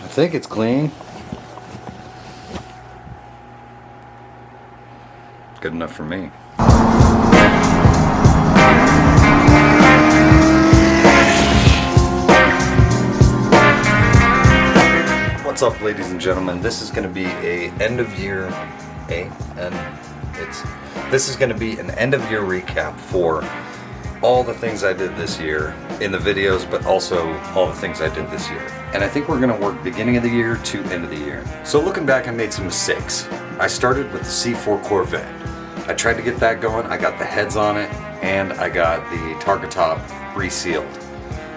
I think it's clean. Good enough for me. What's up, ladies and gentlemen? This is going to be a end of year this is going to be an end of year recap for all the things I did this year in the videos, but also all the things I did this year. And I think we're going to work beginning of the year to end of the year. So looking back, I made some mistakes. I started with the C4 Corvette. I tried to get that going. I got the heads on it, and I got the Targa top resealed.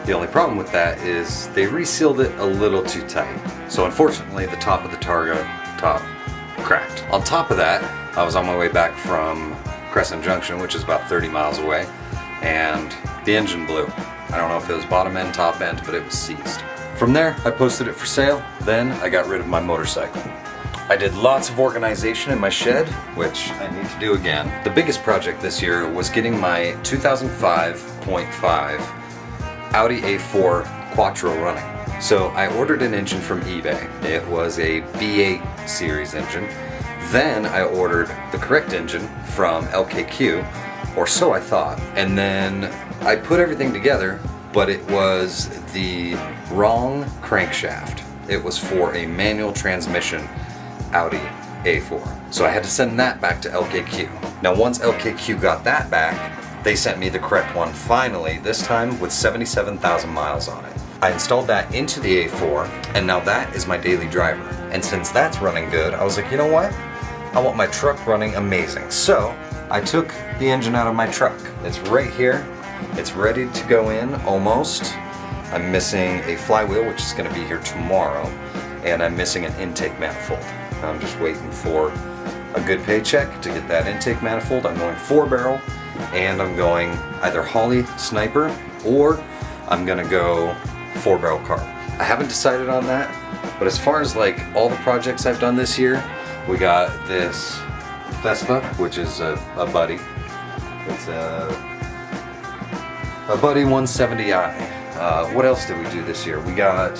The only problem with that is they resealed it a little too tight. So unfortunately, the top of the Targa top cracked. On top of that, I was on my way back from Crescent Junction, which is about 30 miles away, and the engine blew. I don't know if it was bottom end, top end, but it was seized. From there, I posted it for sale. Then I got rid of my motorcycle. I did lots of organization in my shed, which I need to do again. The biggest project this year was getting my 2005.5 Audi A4 Quattro running. So I ordered an engine from eBay. It was a B8 series engine. Then I ordered the correct engine from LKQ, or so I thought. And then I put everything together, but it was the wrong crankshaft. It was for a manual transmission Audi A4. So I had to send that back to LKQ. Now once LKQ got that back, they sent me the correct one finally, this time with 77,000 miles on it. I installed that into the A4, and now that is my daily driver. And since that's running good, I was like, you know what? I want my truck running amazing. So I took the engine out of my truck. It's right here. It's ready to go in almost. I'm missing a flywheel, which is going to be here tomorrow, and I'm missing an intake manifold. I'm just waiting for a good paycheck to get that intake manifold. I'm going 4-barrel, and I'm going either Holley Sniper, or I'm going to go 4-barrel carb. I haven't decided on that, but as far as like all the projects I've done this year, we got this Vespa, which is a buddy. It's a buddy 170i. What else did we do this year? We got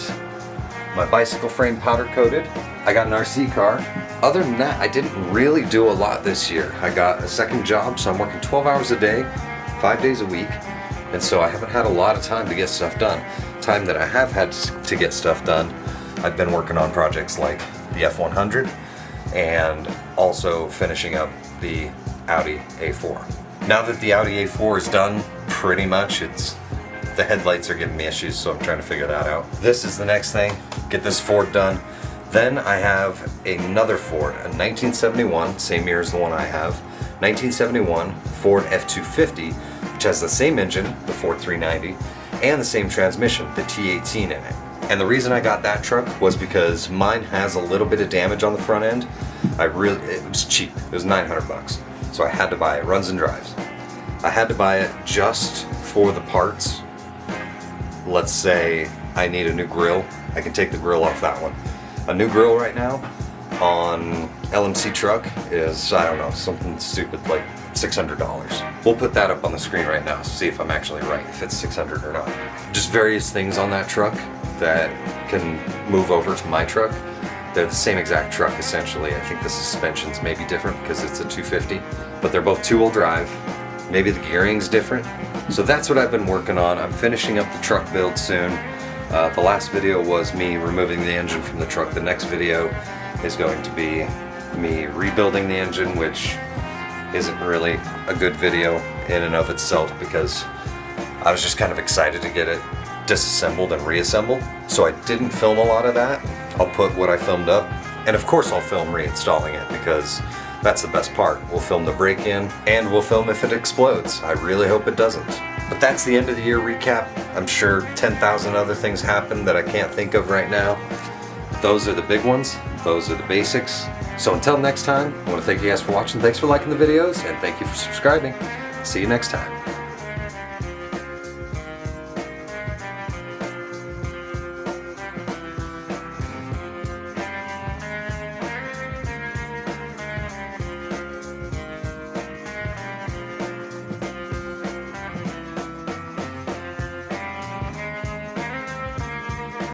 my bicycle frame powder coated. I got an RC car. Other than that, I didn't really do a lot this year. I got a second job, so I'm working 12 hours a day, 5 days a week, and so I haven't had a lot of time to get stuff done. Time that I have had to get stuff done, I've been working on projects like the F100 and also finishing up the Audi A4. Now that the Audi A4 is done, pretty much, the headlights are giving me issues, so I'm trying to figure that out. This is the next thing, get this Ford done. Then I have another Ford, a 1971, same year as the one I have, 1971 Ford F250, which has the same engine, the Ford 390, and the same transmission, the T18 in it. And the reason I got that truck was because mine has a little bit of damage on the front end. It was cheap, it was 900 bucks. So I had to buy it, runs and drives. I had to buy it just for the parts. Let's say I need a new grill, I can take the grill off that one. A new grill right now on LMC truck is, I don't know, something stupid like $600. We'll put that up on the screen right now, see if I'm actually right, if it's 600 or not. Just various things on that truck that can move over to my truck. They're the same exact truck essentially. I think the suspension's maybe different because it's a 250, but they're both 2-wheel drive. Maybe the gearing's different. So that's what I've been working on. I'm finishing up the truck build soon. The last video was me removing the engine from the truck. The next video is going to be me rebuilding the engine, which isn't really a good video in and of itself because I was just kind of excited to get it disassembled and reassembled. So I didn't film a lot of that. I'll put what I filmed up, and of course I'll film reinstalling it because that's the best part. We'll film the break-in, and we'll film if it explodes. I really hope it doesn't. But that's the end of the year recap. I'm sure 10,000 other things happened that I can't think of right now. Those are the big ones. Those are the basics. So until next time, I want to thank you guys for watching. Thanks for liking the videos, and thank you for subscribing. See you next time.